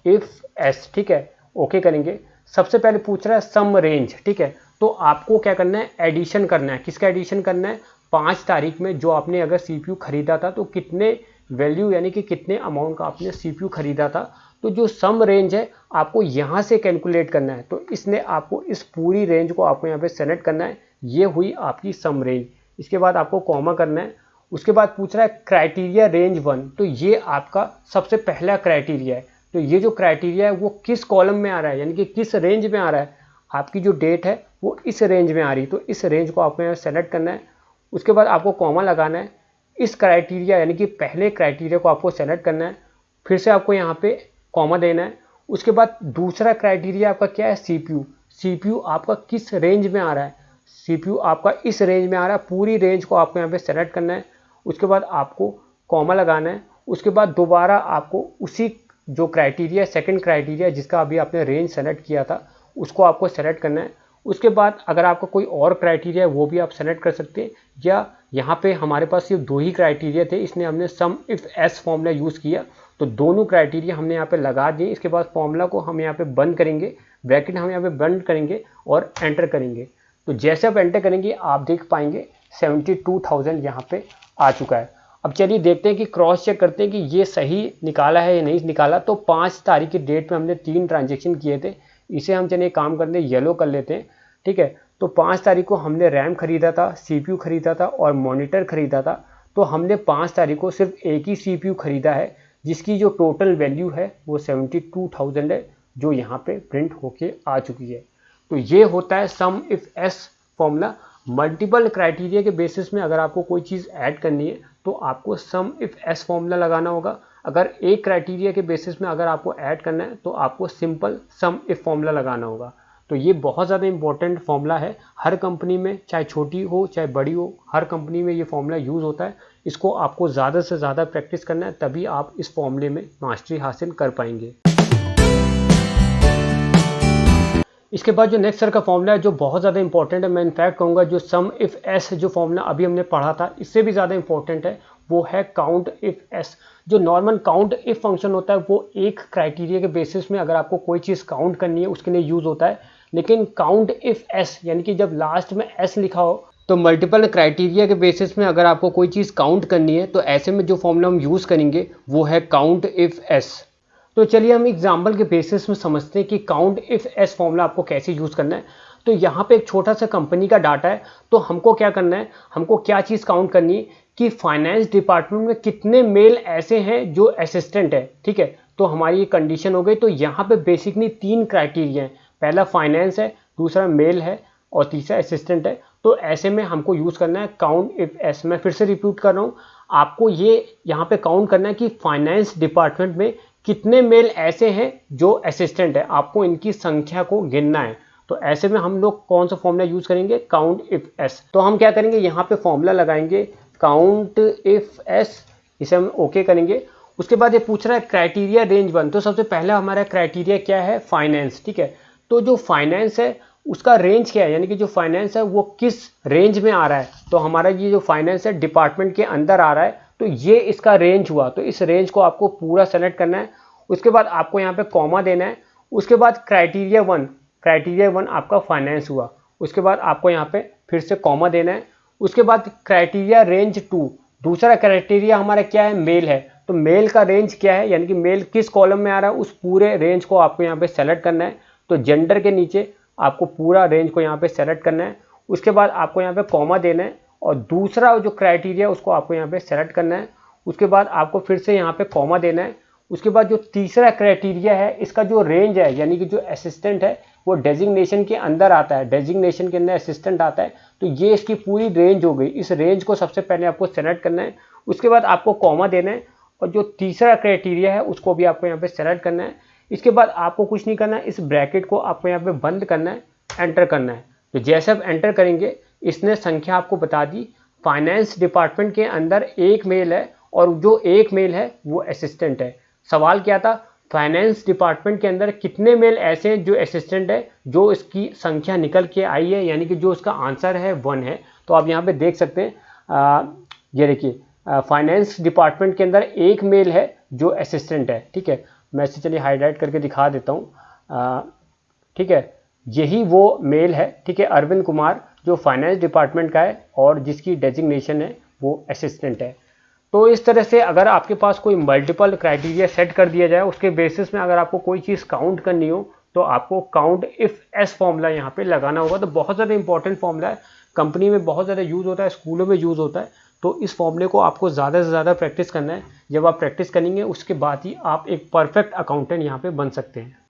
इफ एस, ठीक है, ओके करेंगे। सबसे पहले पूछ रहा है सम रेंज, ठीक है, तो आपको क्या करना है, एडिशन करना है। किसका एडिशन करना है, 5 तारीख में जो आपने अगर CPU खरीदा था तो कितने वैल्यू यानी कि कितने अमाउंट का आपने CPU खरीदा था। तो जो सम रेंज है आपको यहाँ से कैलकुलेट करना है। तो इसने आपको इस पूरी रेंज को आपको यहाँ पे सेलेक्ट करना है, ये हुई आपकी सम रेंज। इसके बाद आपको कॉमा करना है। उसके बाद पूछ रहा है क्राइटेरिया रेंज 1, तो ये आपका सबसे पहला क्राइटेरिया है। तो ये जो क्राइटेरिया है वो किस कॉलम में आ रहा है यानी कि किस रेंज में आ रहा है, आपकी जो डेट है वो इस रेंज में आ रही है, तो इस रेंज को आपको यहाँ सेलेक्ट करना है। उसके बाद आपको कॉमा लगाना है, इस क्राइटेरिया यानी कि पहले क्राइटेरिया को आपको सेलेक्ट करना है, फिर से आपको यहाँ पे कॉमा देना है। उसके बाद दूसरा क्राइटेरिया आपका क्या है, CPU आपका किस रेंज में आ रहा है, CPU आपका इस रेंज में आ रहा है, पूरी रेंज को आपको यहाँ पे सेलेक्ट करना है। उसके बाद आपको कॉमा लगाना है। उसके बाद दोबारा आपको उसी जो क्राइटेरिया सेकंड क्राइटेरिया जिसका अभी आपने रेंज सेलेक्ट किया था उसको आपको सेलेक्ट करना है। उसके बाद अगर आपका कोई और क्राइटेरिया है वो भी आप सेलेक्ट कर सकते हैं, या यहाँ पे हमारे पास सिर्फ 2 ही क्राइटेरिया थे, इसने हमने सम इफ एस फॉर्मूला यूज़ किया तो दोनों क्राइटेरिया हमने यहाँ पे लगा दिए। इसके बाद फॉर्मूला को हम यहाँ पे बंद करेंगे, ब्रैकेट हम यहाँ पे बंद करेंगे और एंटर करेंगे। तो जैसे आप एंटर करेंगे आप देख पाएंगे 72,000 यहाँ पे आ चुका है। अब चलिए देखते हैं कि क्रॉस चेक करते हैं कि ये सही निकाला है या नहीं निकाला। तो 5 तारीख की डेट में हमने 3 ट्रांजेक्शन किए थे, इसे हम चलिए काम करने येलो कर लेते हैं, ठीक है। तो 5 तारीख को हमने रैम खरीदा था, CPU खरीदा था और मॉनिटर खरीदा था। तो हमने 5 तारीख को सिर्फ एक ही CPU खरीदा है जिसकी जो टोटल वैल्यू है वो 72,000 है, जो यहाँ पे प्रिंट होके आ चुकी है। तो ये होता है sum if S formula. Multiple criteria के बेसिस में अगर आपको कोई चीज़ ऐड करनी है तो आपको सम इफ एस फॉर्मूला लगाना होगा। अगर एक क्राइटेरिया के बेसिस में अगर आपको ऐड करना है तो आपको सिंपल सम इफ फॉर्मूला लगाना होगा। तो ये बहुत ज़्यादा इंपॉर्टेंट फॉर्मूला है, हर कंपनी में चाहे छोटी हो चाहे बड़ी हो, हर कंपनी में ये फॉर्मूला यूज़ होता है। इसको आपको ज़्यादा से ज़्यादा प्रैक्टिस करना है, तभी आप इस फॉर्मूले में मास्टरी हासिल कर पाएंगे। इसके बाद जो नेक्स्ट सर का फॉर्मूला है जो बहुत ज़्यादा इंपॉर्टेंट है, मैं इनफैक्ट कहूँगा जो सम इफ एस जो फॉर्मूला अभी हमने पढ़ा था इससे भी ज़्यादा इंपॉर्टेंट है, वो है काउंट इफ एस। जो नॉर्मल काउंट इफ फंक्शन होता है वो एक क्राइटेरिया के बेसिस में अगर आपको कोई चीज़ काउंट करनी है उसके लिए यूज़ होता है, लेकिन काउंट इफ एस यानी कि जब लास्ट में एस लिखा हो तो मल्टीपल क्राइटेरिया के बेसिस में अगर आपको कोई चीज़ काउंट करनी है तो ऐसे में जो फॉर्मूला हम यूज़ करेंगे वो है काउंट इफ एस। तो चलिए हम एग्जाम्पल के बेसिस में समझते हैं कि काउंट इफ एस फॉर्मूला आपको कैसे यूज़ करना है। तो यहाँ पे एक छोटा सा कंपनी का डाटा है, तो हमको क्या करना है, हमको क्या चीज़ काउंट करनी है कि फाइनेंस डिपार्टमेंट में कितने मेल ऐसे हैं जो असिस्टेंट है। ठीक है, तो हमारी ये कंडीशन हो गई। तो यहाँ पे बेसिकली 3 क्राइटेरिया हैं, पहला फाइनेंस है, दूसरा मेल है और तीसरा असिस्टेंट है। तो ऐसे में हमको यूज़ करना है काउंट इफ एस। मैं फिर से रिपीट कर रहा हूँ, आपको ये यहाँ पे काउंट करना है कि फाइनेंस डिपार्टमेंट में कितने मेल ऐसे हैं जो असिस्टेंट है, आपको इनकी संख्या को गिनना है। तो ऐसे में हम लोग कौन सा फॉर्मूला यूज़ करेंगे, काउंट इफ एस। तो हम क्या करेंगे, यहाँ पे फॉर्मूला लगाएंगे काउंट इफ एस, इसे हम ओके करेंगे। उसके बाद ये पूछ रहा है क्राइटेरिया रेंज 1। तो सबसे पहला हमारा क्राइटेरिया क्या है, फाइनेंस। ठीक है, तो जो फाइनेंस है उसका रेंज क्या है, यानी कि जो फाइनेंस है वो किस रेंज में आ रहा है। तो हमारा ये जो फाइनेंस है डिपार्टमेंट के अंदर आ रहा है, तो ये इसका रेंज हुआ। तो इस रेंज को आपको पूरा सेलेक्ट करना है। उसके बाद आपको यहाँ पे कॉमा देना है। उसके बाद क्राइटेरिया 1, क्राइटेरिया 1 आपका फाइनेंस हुआ। उसके बाद आपको यहाँ पे फिर से कॉमा देना है। उसके बाद क्राइटेरिया रेंज 2, दूसरा क्राइटेरिया हमारा क्या है, मेल है। तो मेल का रेंज क्या है, यानी कि मेल किस कॉलम में आ रहा है, उस पूरे रेंज को आपको यहाँ पे सेलेक्ट करना है। तो जेंडर के नीचे आपको पूरा रेंज को यहाँ पे सेलेक्ट करना है। उसके बाद आपको यहाँ पे कॉमा देना है और दूसरा जो क्राइटेरिया उसको आपको यहाँ पे सेलेक्ट करना है। उसके बाद आपको फिर से यहाँ पे कॉमा देना है। उसके बाद जो तीसरा क्राइटेरिया है, इसका जो रेंज है, यानी कि जो असिस्टेंट है वो डेजिग्नेशन के अंदर आता है, डेजिग्नेशन के अंदर असिस्टेंट आता है। तो ये इसकी पूरी रेंज हो गई। इस रेंज को सबसे पहले आपको सेलेक्ट करना है। उसके बाद आपको कॉमा देना है और जो तीसरा क्राइटेरिया है उसको भी आपको यहाँ पे सेलेक्ट करना है। इसके बाद आपको कुछ नहीं करना है, इस ब्रैकेट को आपको यहाँ पे बंद करना है, एंटर करना है। तो जैसे आप एंटर करेंगे इसने संख्या आपको बता दी, फाइनेंस डिपार्टमेंट के अंदर एक मेल है और जो एक मेल है वो असिस्टेंट है। सवाल क्या था, फाइनेंस डिपार्टमेंट के अंदर कितने मेल ऐसे हैं जो असिस्टेंट है, जो इसकी संख्या निकल के आई है, यानी कि जो इसका आंसर है 1 है। तो आप यहाँ पे देख सकते हैं, ये देखिए फाइनेंस डिपार्टमेंट के अंदर एक मेल है जो असिस्टेंट है। ठीक है, मैं इसे चलिए हाईलाइट करके दिखा देता हूँ। ठीक है, यही वो मेल है। ठीक है, अरविंद कुमार, जो फाइनेंस डिपार्टमेंट का है और जिसकी डेजिग्नेशन है वो असिस्टेंट है। तो इस तरह से अगर आपके पास कोई मल्टीपल क्राइटेरिया सेट कर दिया जाए, उसके बेसिस में अगर आपको कोई चीज़ काउंट करनी हो तो आपको काउंट इफ एस फॉर्मूला यहाँ पे लगाना होगा। तो बहुत ज़्यादा इंपॉर्टेंट फॉर्मूला है, कंपनी में बहुत ज़्यादा यूज़ होता है, स्कूलों में यूज़ होता है। तो इस फॉर्मूले को आपको ज़्यादा से ज़्यादा प्रैक्टिस करना है। जब आप प्रैक्टिस करेंगे उसके बाद ही आप एक परफेक्ट अकाउंटेंट यहाँ पे बन सकते हैं।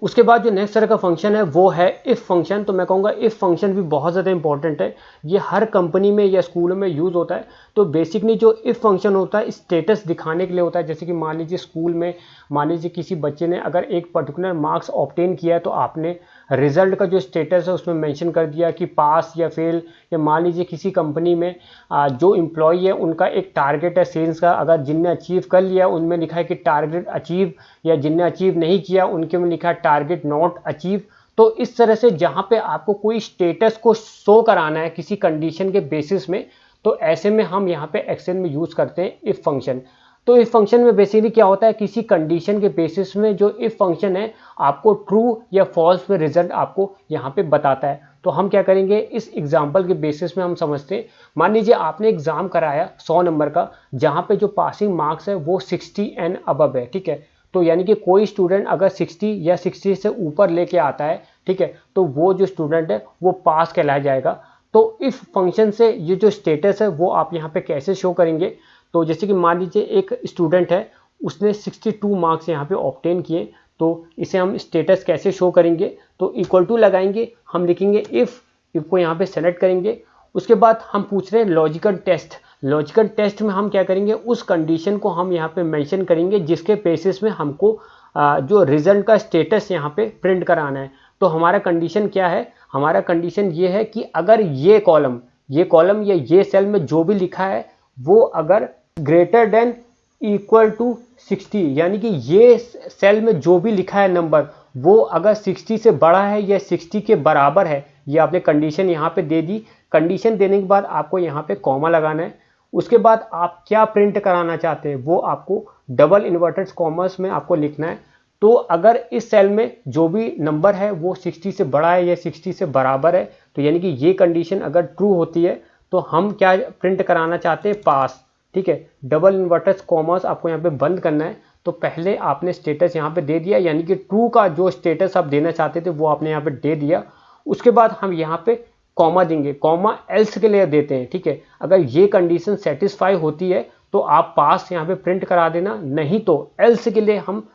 उसके बाद जो नेक्स्ट तरह का फंक्शन है वो है इफ़ फंक्शन। तो मैं कहूँगा इफ़ फंक्शन भी बहुत ज़्यादा इंपॉर्टेंट है, ये हर कंपनी में या स्कूलों में यूज़ होता है। तो बेसिकली जो इफ़ फंक्शन होता है स्टेटस दिखाने के लिए होता है। जैसे कि मान लीजिए स्कूल में, मान लीजिए किसी बच्चे ने अगर एक पर्टिकुलर मार्क्स ऑब्टेन किया है, तो आपने रिजल्ट का जो स्टेटस है उसमें मेंशन कर दिया कि पास या फेल। या मान लीजिए किसी कंपनी में जो एम्प्लॉई है उनका एक टारगेट है सेल्स का, अगर जिनने अचीव कर लिया उनमें लिखा है कि टारगेट अचीव, या जिनने अचीव नहीं किया उनके में लिखा है टारगेट नॉट अचीव। तो इस तरह से जहाँ पे आपको कोई स्टेटस को शो कराना है किसी कंडीशन के बेसिस में, तो ऐसे में हम यहाँ पे एक्सेल में यूज़ करते हैं इफ़ फंक्शन। तो इस फंक्शन में बेसिकली क्या होता है, किसी कंडीशन के बेसिस में जो इफ फंक्शन है आपको ट्रू या फॉल्स में रिजल्ट आपको यहाँ पे बताता है। तो हम क्या करेंगे, इस एग्जांपल के बेसिस में हम समझते हैं। मान लीजिए आपने एग्जाम कराया 100 नंबर का, जहाँ पे जो पासिंग मार्क्स है वो 60 एंड अबव है। ठीक है, तो यानी कि कोई स्टूडेंट अगर 60 या 60 से ऊपर लेके आता है, ठीक है, तो वो जो स्टूडेंट है वो पास कहलाया जाएगा। तो इफ फंक्शन से ये जो स्टेटस है वो आप यहाँ पे कैसे शो करेंगे। तो जैसे कि मान लीजिए एक स्टूडेंट है, उसने 62 मार्क्स यहाँ पे ऑब्टेन किए, तो इसे हम स्टेटस कैसे शो करेंगे। तो इक्वल टू लगाएंगे, हम लिखेंगे इफ़ को यहाँ पे सेलेक्ट करेंगे। उसके बाद हम पूछ रहे हैं लॉजिकल टेस्ट। लॉजिकल टेस्ट में हम क्या करेंगे, उस कंडीशन को हम यहाँ पे मेंशन करेंगे जिसके बेसिस में हमको जो रिजल्ट का स्टेटस यहाँ पे प्रिंट कराना है। तो हमारा कंडीशन क्या है, हमारा कंडीशन ये है कि अगर ये कॉलम या ये सेल में जो भी लिखा है वो अगर ग्रेटर देन इक्वल टू 60, यानी कि ये सेल में जो भी लिखा है नंबर वो अगर 60 से बड़ा है या 60 के बराबर है, ये आपने कंडीशन यहाँ पे दे दी। कंडीशन देने के बाद आपको यहाँ पे कॉमा लगाना है। उसके बाद आप क्या प्रिंट कराना चाहते हैं वो आपको डबल इन्वर्टेड कॉमर्स में आपको लिखना है। तो अगर इस सेल में जो भी नंबर है वो 60 से बड़ा है या 60 से बराबर है, तो यानी कि ये कंडीशन अगर ट्रू होती है तो हम क्या प्रिंट कराना चाहते हैं, पास। ठीक है, डबल इन्वर्टेड कॉमर्स आपको यहाँ पे बंद करना है। तो पहले आपने स्टेटस यहाँ पे दे दिया, यानी कि ट्रू का जो स्टेटस आप देना चाहते थे वो आपने यहाँ पे दे दिया। उसके बाद हम यहाँ पे कॉमा देंगे, कॉमा एल्स के लिए देते हैं, ठीक है। अगर ये कंडीशन सेटिस्फाई होती है तो आप पास यहाँ पे प्रिंट करा देना, नहीं तो एल्स के लिए हम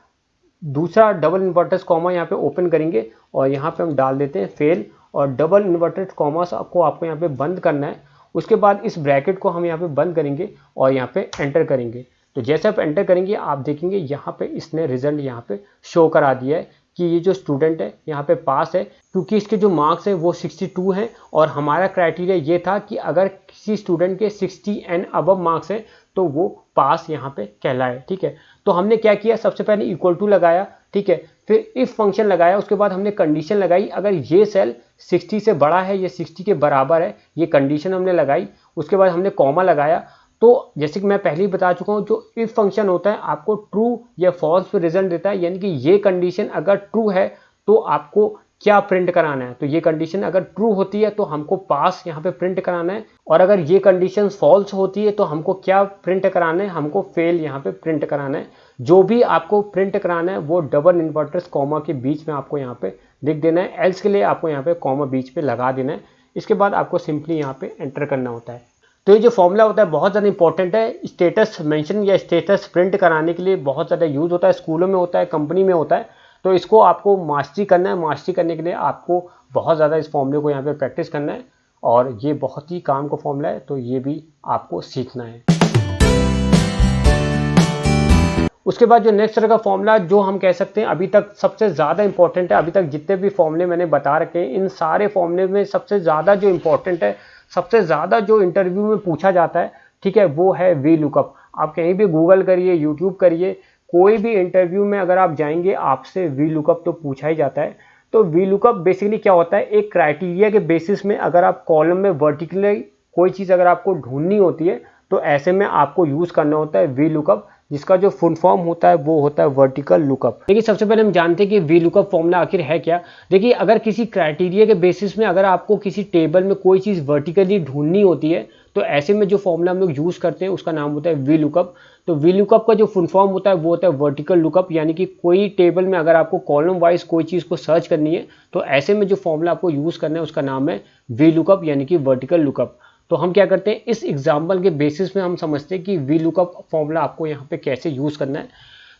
दूसरा डबल इन्वर्टेड कॉमा यहाँ पे ओपन करेंगे और यहाँ पे हम डाल देते हैं फेल, और डबल इन्वर्टेड कॉमा को आपको यहाँ पे बंद करना है। उसके बाद इस ब्रैकेट को हम यहाँ पे बंद करेंगे और यहाँ पे एंटर करेंगे। तो जैसे आप एंटर करेंगे आप देखेंगे यहाँ पे इसने रिजल्ट यहाँ पे शो करा दिया है कि ये जो स्टूडेंट है यहाँ पे पास है, क्योंकि इसके जो मार्क्स हैं वो 62 हैं और हमारा क्राइटेरिया ये था कि अगर किसी स्टूडेंट के 60 एंड अबव मार्क्स हैं तो वो पास यहाँ पे कहलाए, ठीक है। तो हमने क्या किया, सबसे पहले इक्वल टू लगाया, ठीक है, फिर इफ फंक्शन लगाया, उसके बाद हमने कंडीशन लगाई, अगर ये सेल 60 से बड़ा है या 60 के बराबर है, ये कंडीशन हमने लगाई। उसके बाद हमने कॉमा लगाया। तो जैसे कि मैं पहले ही बता चुका हूँ, जो इफ फंक्शन होता है आपको ट्रू या फॉल्स पे रिजल्ट देता है, यानी कि ये कंडीशन अगर ट्रू है तो आपको क्या प्रिंट कराना है। तो ये कंडीशन अगर ट्रू होती है तो हमको पास यहाँ पे प्रिंट कराना है, और अगर ये कंडीशन फॉल्स होती है तो हमको क्या प्रिंट कराना है, हमको फेल यहाँ पे प्रिंट कराना है। जो भी आपको प्रिंट कराना है वो डबल इन्वर्टेड कॉमा के बीच में आपको यहाँ पे लिख देना है, एल्स के लिए आपको यहाँ पे कॉमा बीच पे लगा देना है। इसके बाद आपको सिंपली यहाँ पे एंटर करना होता है। तो ये जो फॉर्मूला होता है बहुत ज़्यादा इंपॉर्टेंट है, स्टेटस मेंशन या स्टेटस प्रिंट कराने के लिए बहुत ज़्यादा यूज़ होता है, स्कूलों में होता है, कंपनी में होता है। तो इसको आपको मास्टरी करना है, मास्टरी करने के लिए आपको बहुत ज़्यादा इस फॉर्मूले को यहाँ पे प्रैक्टिस करना है, और ये बहुत ही काम का फॉर्मूला है, तो ये भी आपको सीखना है। उसके बाद जो नेक्स्ट तरह का फॉर्मूला जो हम कह सकते हैं अभी तक सबसे ज़्यादा इंपॉर्टेंट है, अभी तक जितने भी फॉर्मूले मैंने बता रखे हैं इन सारे फॉर्मूले में सबसे ज़्यादा जो इंपॉर्टेंट है, सबसे ज़्यादा जो इंटरव्यू में पूछा जाता है, ठीक है, वो है वी लुकअप। आप कहीं भी गूगल करिए, यूट्यूब करिए, कोई भी इंटरव्यू में अगर आप जाएंगे आपसे वी लुकअप तो पूछा ही जाता है। तो वी लुकअप बेसिकली क्या होता है, एक क्राइटेरिया के बेसिस में अगर आप कॉलम में वर्टिकली कोई चीज़ अगर आपको ढूंढनी होती है तो ऐसे में आपको यूज़ करना होता है वी लुकअप, जिसका जो फुल फॉर्म होता है वो होता है वर्टिकल लुकअप। देखिए सबसे पहले हम जानते हैं कि वी लुकअप फॉर्मूला आखिर है क्या। देखिए अगर किसी क्राइटेरिया के बेसिस में अगर आपको किसी टेबल में कोई चीज़ वर्टिकली ढूंढनी होती है तो ऐसे में जो फॉर्मूला हम लोग यूज़ करते हैं उसका नाम होता है वी लुकअप। तो वी लुकअप का जो फुल फॉर्म होता है वो होता है वर्टिकल लुकअप, यानी कि कोई टेबल में अगर आपको कॉलम वाइज कोई चीज़ को सर्च करनी है तो ऐसे में जो फॉर्मूला आपको यूज़ करना है उसका नाम है वी लुकअप, यानी कि वर्टिकल लुकअप। तो हम क्या करते हैं, इस एग्जाम्पल के बेसिस में हम समझते हैं कि वी लुकअप फॉर्मूला आपको यहाँ पे कैसे यूज़ करना है।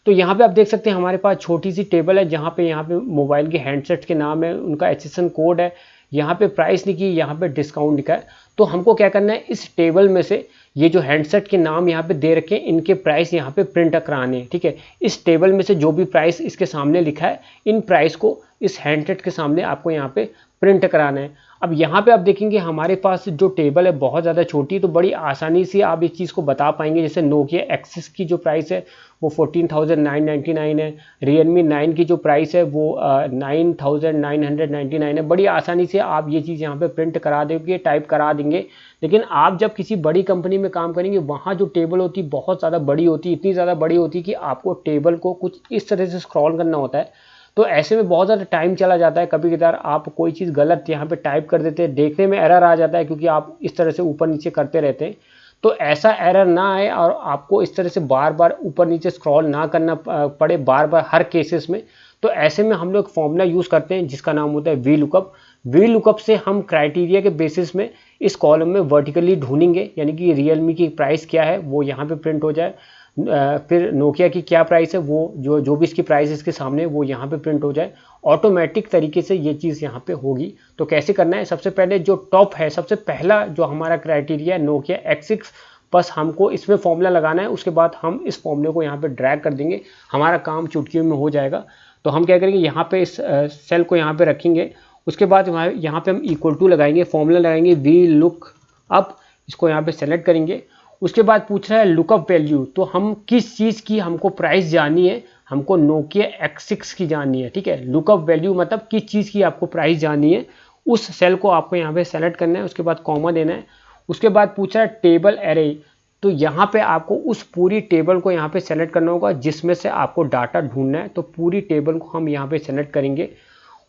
तो यहाँ पे आप देख सकते हैं हमारे पास छोटी सी टेबल है जहाँ पे मोबाइल के हैंडसेट के नाम है, उनका एचएसएन कोड है, यहाँ पे प्राइस लिखी है, यहाँ पे डिस्काउंट लिखा है। तो हमको क्या करना है, इस टेबल में से ये जो हैंडसेट के नाम यहाँ पे दे रखे हैं इनके प्राइस यहाँ पे प्रिंट कराने हैं, ठीक है। इस टेबल में से जो भी प्राइस इसके सामने लिखा है इन प्राइस को इस हैंडसेट के सामने आपको यहाँ पे प्रिंट कराना है। अब यहाँ पे आप देखेंगे हमारे पास जो टेबल है बहुत ज़्यादा छोटी है, तो बड़ी आसानी से आप इस चीज़ को बता पाएंगे। जैसे नोकिया एक्सिस की जो प्राइस है वो 14,999 है, Realme 9 की जो प्राइस है वो 9,999 है। बड़ी आसानी से आप ये चीज़ यहाँ पे प्रिंट करा देंगे, टाइप करा देंगे। लेकिन आप जब किसी बड़ी कंपनी में काम करेंगे वहाँ जो टेबल होती है बहुत ज़्यादा बड़ी होती है, इतनी ज़्यादा बड़ी होती है कि आपको टेबल को कुछ इस तरह से स्क्रॉल करना होता है। तो ऐसे में बहुत ज़्यादा टाइम चला जाता है, कभी कभार आप कोई चीज़ गलत यहाँ पे टाइप कर देते हैं, देखने में एरर आ जाता है क्योंकि आप इस तरह से ऊपर नीचे करते रहते हैं। तो ऐसा एरर ना आए और आपको इस तरह से बार बार ऊपर नीचे स्क्रॉल ना करना पड़े बार बार हर केसेस में, तो ऐसे में हम लोग फॉर्मूला यूज़ करते हैं जिसका नाम होता है वी लुकअप। वी लुकअप से हम क्राइटेरिया के बेसिस में इस कॉलम में वर्टिकली ढूंढेंगे, यानी कि रियलमी की प्राइस क्या है वो यहाँ पे प्रिंट हो जाए, फिर नोकिया की क्या प्राइस है वो जो भी इसकी प्राइस इसके सामने वो यहाँ पे प्रिंट हो जाए। ऑटोमेटिक तरीके से ये चीज़ यहाँ पे होगी। तो कैसे करना है, सबसे पहले जो टॉप है, सबसे पहला जो हमारा क्राइटेरिया है नोकिया X6, बस हमको इसमें फॉर्मूला लगाना है। उसके बाद हम इस फॉर्मूले को यहाँ पे ड्रैग कर देंगे, हमारा काम चुटकियों में हो जाएगा। तो हम क्या करेंगे, यहाँ पे इस सेल को यहाँ पे रखेंगे, उसके बाद यहाँ पे हम इक्वल टू लगाएंगे, फॉर्मूला लगाएंगे वी लुक अप, इसको यहाँ पे सेलेक्ट करेंगे। उसके बाद पूछ रहा है लुकअप वैल्यू, तो हम किस चीज़ की हमको प्राइस जाननी है, हमको नोकिया X6 की जाननी है, ठीक है। लुकअप वैल्यू मतलब किस चीज़ की आपको प्राइस जाननी है, उस सेल को आपको यहाँ पे सेलेक्ट करना है, उसके बाद कॉमा देना है। उसके बाद पूछ रहा है टेबल एरे, तो यहाँ पे आपको उस पूरी टेबल को यहाँ पे सेलेक्ट करना होगा जिसमें से आपको डाटा ढूंढना है, तो पूरी टेबल को हम यहाँ पे सेलेक्ट करेंगे।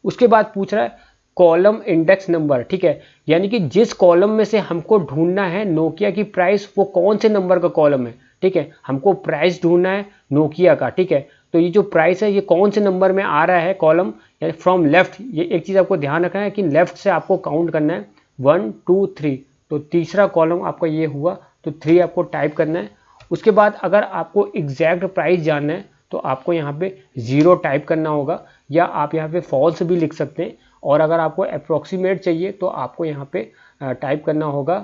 उसके बाद पूछ रहा है कॉलम इंडेक्स नंबर, ठीक है, यानी कि जिस कॉलम में से हमको ढूंढना है नोकिया की प्राइस वो कौन से नंबर का कॉलम है, ठीक है, हमको प्राइस ढूंढना है नोकिया का, ठीक है। तो ये जो प्राइस है ये कौन से नंबर में आ रहा है कॉलम, या फ्रॉम लेफ्ट, ये एक चीज़ आपको ध्यान रखना है कि लेफ्ट से आपको काउंट करना है 1 2 3, तो तीसरा कॉलम आपका ये हुआ, तो 3 आपको टाइप करना है। उसके बाद अगर आपको एग्जैक्ट प्राइस जानना है तो आपको यहाँ पे 0 टाइप करना होगा, या आप यहाँ पे फॉल्स भी लिख सकते हैं। और अगर आपको अप्रोक्सीमेट चाहिए तो आपको यहाँ पे टाइप करना होगा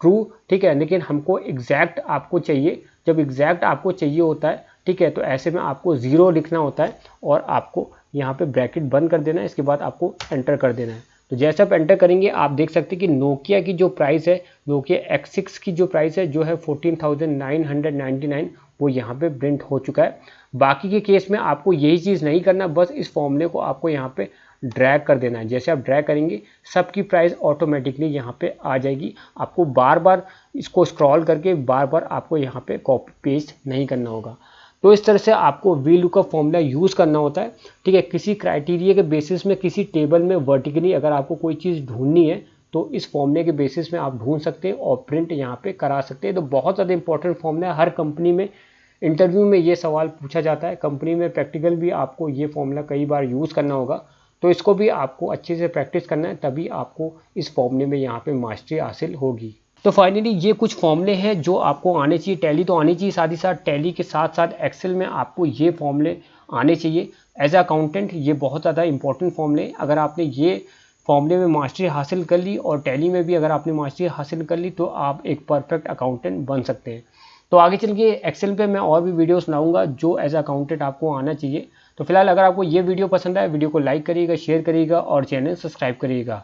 ट्रू, ठीक है। लेकिन हमको एग्जैक्ट आपको चाहिए, जब एग्जैक्ट आपको चाहिए होता है, ठीक है, तो ऐसे में आपको 0 लिखना होता है और आपको यहाँ पे ब्रैकेट बंद कर देना है। इसके बाद आपको एंटर कर देना है। तो जैसे आप एंटर करेंगे आप देख सकते हैं कि नोकिया की जो प्राइस है, नोकिया X6 की जो प्राइस है जो है 14,999, वो यहाँ पे प्रिंट हो चुका है। बाकी के केस में आपको यही चीज़ नहीं करना, बस इस फॉर्मूले को आपको यहाँ पे ड्रैग कर देना है। जैसे आप ड्रैग करेंगे सबकी प्राइस ऑटोमेटिकली यहाँ पे आ जाएगी। आपको बार बार इसको स्क्रॉल करके बार बार आपको यहाँ पे कॉपी पेस्ट नहीं करना होगा। तो इस तरह से आपको वी लुकअप फॉर्मूला यूज़ करना होता है, ठीक है। किसी क्राइटेरिया के बेसिस में किसी टेबल में वर्टिकली अगर आपको कोई चीज़ ढूंढनी है तो इस फॉर्मूले के बेसिस में आप ढूंढ सकते हैं और प्रिंट यहाँ पे करा सकते हैं। तो बहुत ज़्यादा इंपॉर्टेंट फॉर्मूला है, हर कंपनी में इंटरव्यू में ये सवाल पूछा जाता है, कंपनी में प्रैक्टिकल भी आपको ये फॉर्मूला कई बार यूज़ करना होगा। तो इसको भी आपको अच्छे से प्रैक्टिस करना है, तभी आपको इस फॉर्मूले में यहाँ पे मास्टरी हासिल होगी। तो फाइनली ये कुछ फॉर्मूले हैं जो आपको आने चाहिए। टैली तो आनी चाहिए, साथ ही साथ टैली के साथ साथ एक्सेल में आपको ये फॉर्मूले आने चाहिए। एज अ अकाउंटेंट ये बहुत ज़्यादा इंपॉर्टेंट फॉर्मूले, अगर आपने ये फॉर्मूले में मास्टरी हासिल कर ली और टैली में भी अगर आपने मास्टरी हासिल कर ली तो आप एक परफेक्ट अकाउंटेंट बन सकते हैं। तो आगे चल के एक्सेल पे मैं और भी वीडियोस लाऊंगा जो एज अकाउंटेंट आपको आना चाहिए। तो फिलहाल अगर आपको ये वीडियो पसंद आए, वीडियो को लाइक करिएगा, शेयर करिएगा और चैनल सब्सक्राइब करिएगा।